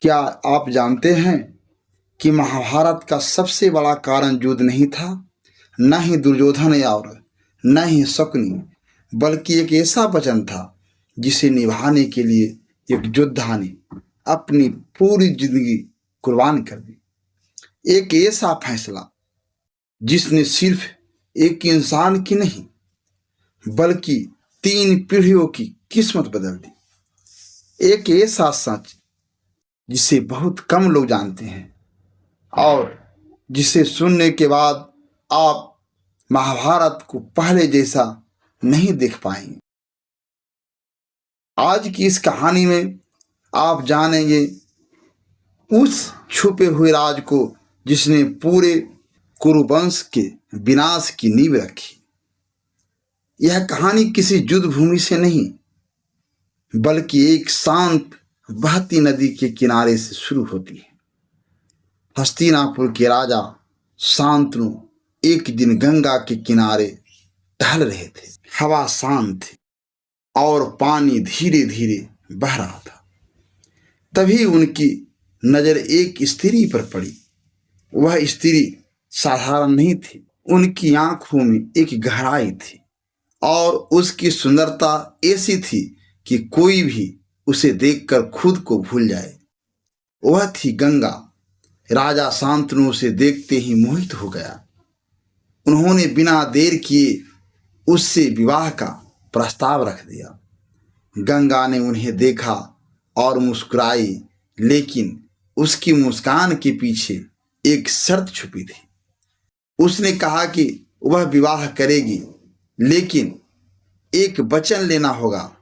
क्या आप जानते हैं कि महाभारत का सबसे बड़ा कारण युद्ध नहीं था, न ही दुर्योधन और न ही शकुनी, बल्कि एक ऐसा वचन था जिसे निभाने के लिए एक योद्धा ने अपनी पूरी जिंदगी कुर्बान कर दी। एक ऐसा फैसला जिसने सिर्फ एक इंसान की नहीं बल्कि 3 पीढ़ियों की किस्मत बदल दी। एक ऐसा सच जिसे बहुत कम लोग जानते हैं और जिसे सुनने के बाद आप महाभारत को पहले जैसा नहीं देख पाएंगे। आज की इस कहानी में आप जानेंगे उस छुपे हुए राज को जिसने पूरे कुरुवंश के विनाश की नींव रखी। यह कहानी किसी युद्ध भूमि से नहीं बल्कि एक शांत बहती नदी के किनारे से शुरू होती है। हस्तिनापुर के राजा शांतनु एक दिन गंगा के किनारे टहल रहे थे। हवा शांत थी और पानी धीरे धीरे बह रहा था। तभी उनकी नजर एक स्त्री पर पड़ी। वह स्त्री साधारण नहीं थी। उनकी आंखों में एक गहराई थी और उसकी सुंदरता ऐसी थी कि कोई भी उसे देखकर खुद को भूल जाए। वह थी गंगा। राजा शांतनु उसे देखते ही मोहित हो गया। उन्होंने बिना देर किए उससे विवाह का प्रस्ताव रख दिया। गंगा ने उन्हें देखा और मुस्कुराई, लेकिन उसकी मुस्कान के पीछे एक शर्त छुपी थी। उसने कहा कि वह विवाह करेगी, लेकिन एक वचन लेना होगा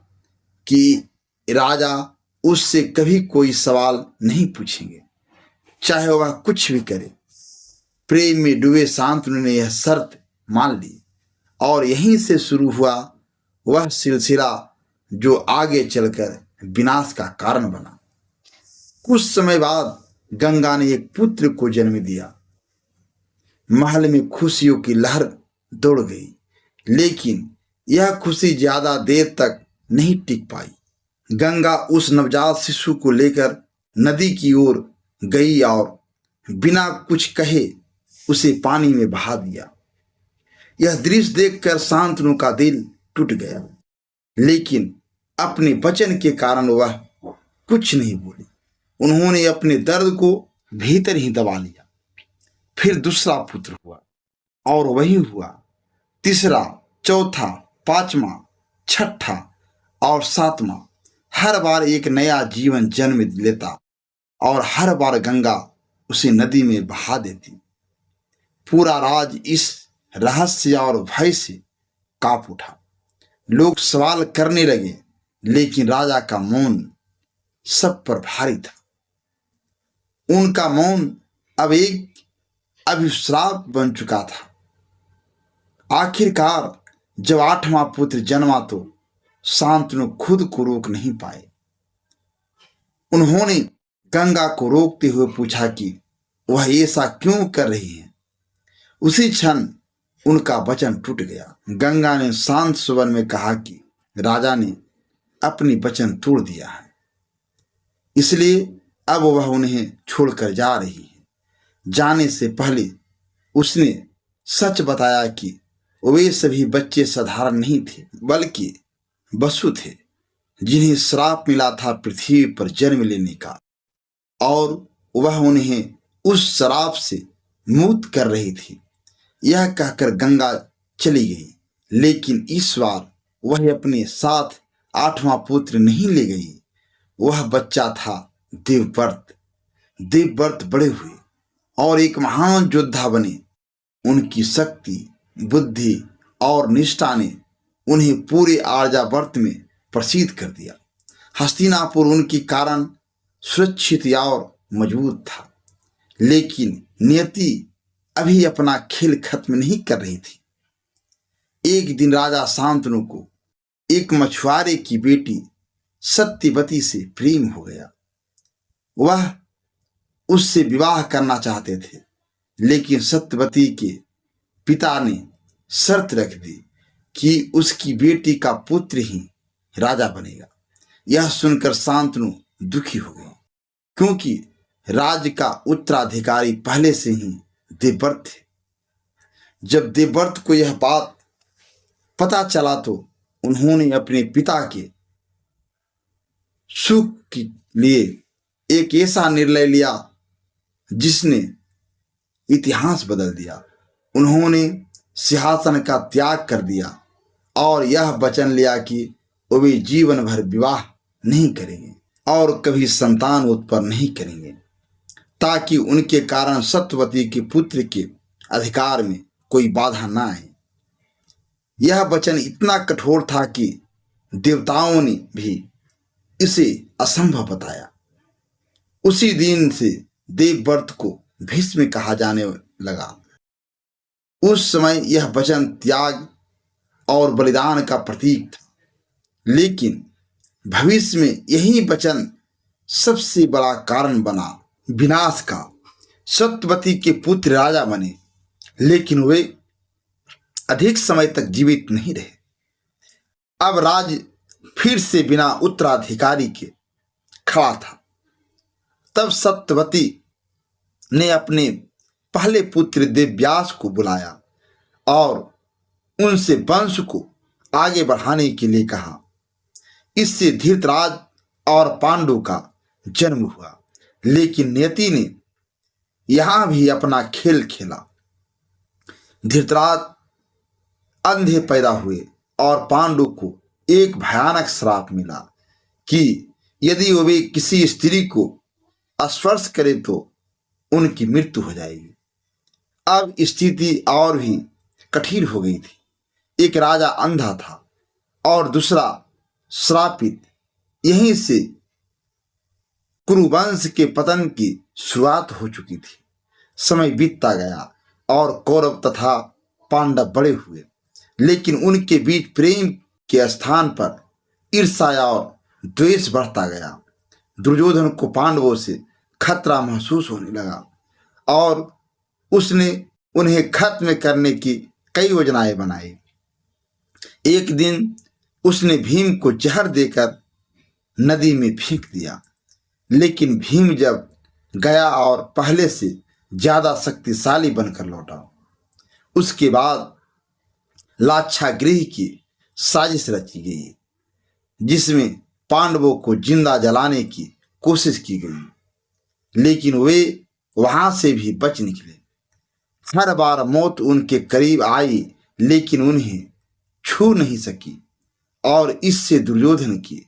कि राजा उससे कभी कोई सवाल नहीं पूछेंगे, चाहे वह कुछ भी करे। प्रेम में डूबे शांतनु ने यह शर्त मान ली और यहीं से शुरू हुआ वह सिलसिला जो आगे चलकर विनाश का कारण बना। कुछ समय बाद गंगा ने एक पुत्र को जन्म दिया। महल में खुशियों की लहर दौड़ गई, लेकिन यह खुशी ज्यादा देर तक नहीं टिक पाई। गंगा उस नवजात शिशु को लेकर नदी की ओर गई और बिना कुछ कहे उसे पानी में बहा दिया। यह दृश्य देखकर शांतनु का दिल टूट गया, लेकिन अपने वचन के कारण वह कुछ नहीं बोली। उन्होंने अपने दर्द को भीतर ही दबा लिया। फिर दूसरा पुत्र हुआ और वही हुआ। तीसरा, चौथा, 5वां, 6ठा और 7वां। हर बार एक नया जीवन जन्म लेता और हर बार गंगा उसे नदी में बहा देती। पूरा राज इस रहस्य और भय से कांप उठा। लोग सवाल करने लगे, लेकिन राजा का मौन सब पर भारी था। उनका मौन अब एक अभिश्राप बन चुका था। आखिरकार जब 8वां पुत्र जन्मा तो शांतनु खुद को रोक नहीं पाए। उन्होंने गंगा को रोकते हुए पूछा कि वह ऐसा क्यों कर रही है। उसी क्षण उनका वचन टूट गया। गंगा ने शांत स्वर में कहा कि राजा ने अपनी वचन तोड़ दिया है, इसलिए अब वह उन्हें छोड़कर जा रही है। जाने से पहले उसने सच बताया कि वे सभी बच्चे साधारण नहीं थे, बल्कि वसु थे, जिन्हें श्राप मिला था पृथ्वी पर जन्म लेने का, और वह उन्हें उस श्राप से मुक्त कर रही थी। यह कहकर गंगा चली गई, लेकिन इस बार वह अपने साथ 8वां पुत्र नहीं ले गई। वह बच्चा था देवव्रत। देवव्रत बड़े हुए और एक महान योद्धा बने। उनकी शक्ति, बुद्धि और निष्ठा ने उन्हें पूरे आर्यावर्त में प्रसिद्ध कर दिया। हस्तिनापुर उनके कारण सुरक्षित और मजबूत था, लेकिन नियति अभी अपना खेल खत्म नहीं कर रही थी। एक दिन राजा शांतनु को एक मछुआरे की बेटी सत्यवती से प्रेम हो गया। वह उससे विवाह करना चाहते थे, लेकिन सत्यवती के पिता ने शर्त रख दी कि उसकी बेटी का पुत्र ही राजा बनेगा। यह सुनकर शांतनु दुखी हो गई। क्योंकि राज्य का उत्तराधिकारी पहले से ही देवव्रत थे। जब देवव्रत को यह बात पता चला तो उन्होंने अपने पिता के सुख के लिए एक ऐसा निर्णय लिया जिसने इतिहास बदल दिया। उन्होंने सिंहासन का त्याग कर दिया और यह वचन लिया कि वे जीवन भर विवाह नहीं करेंगे और कभी संतान उत्पन्न नहीं करेंगे, ताकि उनके कारण सत्यवती के पुत्र के अधिकार में कोई बाधा न आए। यह वचन इतना कठोर था कि देवताओं ने भी इसे असंभव बताया। उसी दिन से देवव्रत को भीष्म कहा जाने लगा। उस समय यह वचन त्याग और बलिदान का प्रतीक था, लेकिन भविष्य में यही वचन सबसे बड़ा कारण बना विनाश का। सत्यवती के पुत्र राजा बने, लेकिन वे अधिक समय तक जीवित नहीं रहे। अब राज्य फिर से बिना उत्तराधिकारी के खड़ा था। तब सत्यवती ने अपने पहले पुत्र देवव्यास को बुलाया और उनसे वंश को आगे बढ़ाने के लिए कहा। इससे धृतराज और पांडु का जन्म हुआ, लेकिन नियति ने यहां भी अपना खेल खेला। धृतराज अंधे पैदा हुए और पांडु को एक भयानक श्राप मिला कि यदि वे किसी स्त्री को स्पर्श करे तो उनकी मृत्यु हो जाएगी। अब स्थिति और भी कठिन हो गई थी। एक राजा अंधा था और दूसरा श्रापित। यहीं से कुरुवंश के पतन की शुरुआत हो चुकी थी। समय बीतता गया और कौरव तथा पांडव बड़े हुए, लेकिन उनके बीच प्रेम के स्थान पर ईर्ष्या और द्वेष बढ़ता गया। दुर्योधन को पांडवों से खतरा महसूस होने लगा और उसने उन्हें खत्म करने की कई योजनाएं बनाई। एक दिन उसने भीम को जहर देकर नदी में फेंक दिया, लेकिन भीम जब गया और पहले से ज्यादा शक्तिशाली बनकर लौटा। उसके बाद लाक्षागृह की साजिश रची गई, जिसमें पांडवों को जिंदा जलाने की कोशिश की गई, लेकिन वे वहां से भी बच निकले। हर बार मौत उनके करीब आई, लेकिन उन्हें छू नहीं सकी और इससे दुर्योधन की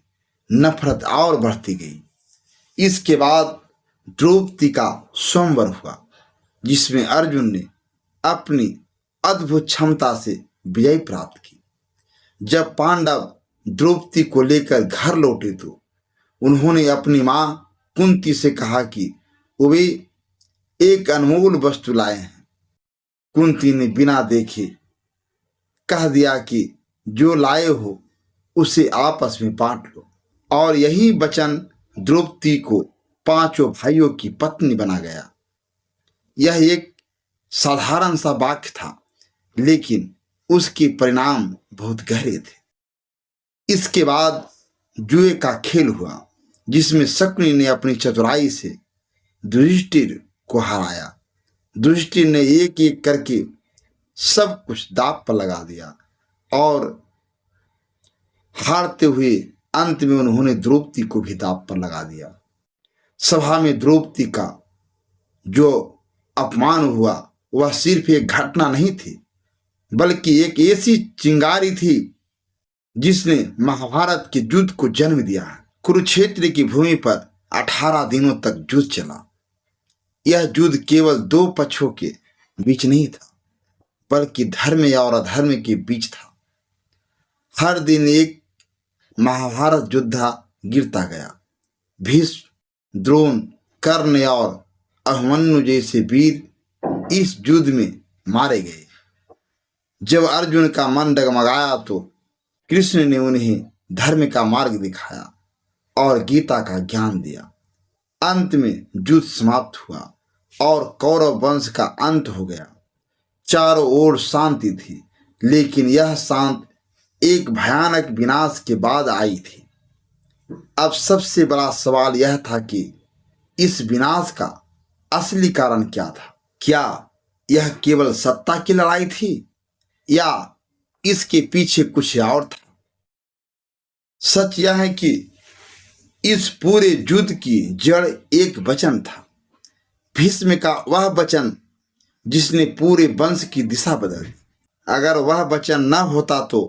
नफरत और बढ़ती गई। इसके बाद द्रौपदी का स्वयंवर हुआ, जिसमें अर्जुन ने अपनी अद्भुत क्षमता से विजय प्राप्त की। जब पांडव द्रौपदी को लेकर घर लौटे तो उन्होंने अपनी मां कुंती से कहा कि वे एक अनमोल वस्तु लाए हैं। कुंती ने बिना देखे कह दिया कि जो लाए हो उसे आपस में बांट लो, और यही वचन द्रौपदी को पांचों भाइयों की पत्नी बना गया। यह एक साधारण सा वाक्य था, लेकिन उसके परिणाम बहुत गहरे थे। इसके बाद जुए का खेल हुआ, जिसमें शकुनि ने अपनी चतुराई से युधिष्ठिर को हराया। युधिष्ठिर ने एक एक करके सब कुछ दांव पर लगा दिया और हारते हुए अंत में उन्होंने द्रौपदी को भी दांव पर लगा दिया। सभा में द्रौपदी का जो अपमान हुआ वह सिर्फ एक घटना नहीं थी, बल्कि एक ऐसी चिंगारी थी जिसने महाभारत के युद्ध को जन्म दिया। कुरुक्षेत्र की भूमि पर 18 दिनों तक युद्ध चला। यह युद्ध केवल दो पक्षों के बीच नहीं था, बल्कि धर्म और अधर्म के बीच था। हर दिन एक महाभारत योद्धा गिरता गया। भीष्म, द्रोण, कर्ण और अभिमन्यु जैसे वीर इस युद्ध में मारे गए। जब अर्जुन का मन डगमगाया तो कृष्ण ने उन्हें धर्म का मार्ग दिखाया और गीता का ज्ञान दिया। अंत में युद्ध समाप्त हुआ और कौरव वंश का अंत हो गया। चारों ओर शांति थी, लेकिन यह शांति एक भयानक विनाश के बाद आई थी। अब सबसे बड़ा सवाल यह था कि इस विनाश का असली कारण क्या था? क्या यह केवल सत्ता की लड़ाई थी या इसके पीछे कुछ और था? सच यह है कि इस पूरे युद्ध की जड़ एक वचन था, भीष्म का वह वचन जिसने पूरे वंश की दिशा बदल दी। अगर वह वचन न होता तो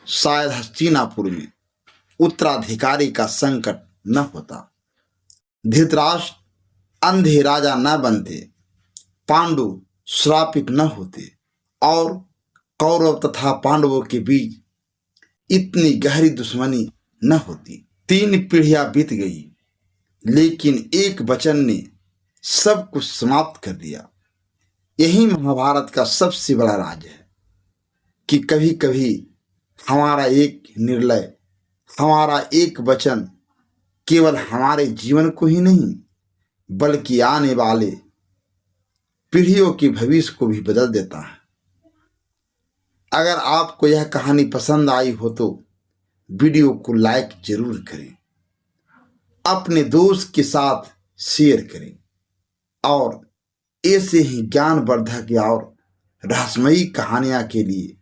शायद हस्तिनापुर में उत्तराधिकारी का संकट न होता, धृतराष्ट्र अंधे राजा न बनते, पांडु श्रापित न होते और कौरव तथा पांडवों के बीच इतनी गहरी दुश्मनी न होती। 3 पीढ़ियां बीत गई, लेकिन एक वचन ने सब कुछ समाप्त कर दिया। यही महाभारत का सबसे बड़ा राज है कि कभी कभी हमारा एक निर्णय, हमारा एक वचन केवल हमारे जीवन को ही नहीं बल्कि आने वाले पीढ़ियों के भविष्य को भी बदल देता है। अगर आपको यह कहानी पसंद आई हो तो वीडियो को लाइक जरूर करें, अपने दोस्त के साथ शेयर करें और ऐसे ही ज्ञानवर्धक और रहस्यमयी कहानियां के लिए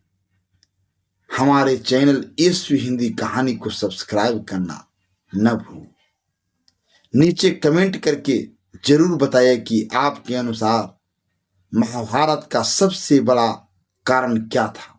हमारे चैनल एसवी हिंदी कहानी को सब्सक्राइब करना न भूलें। नीचे कमेंट करके जरूर बताइए कि आपके अनुसार महाभारत का सबसे बड़ा कारण क्या था।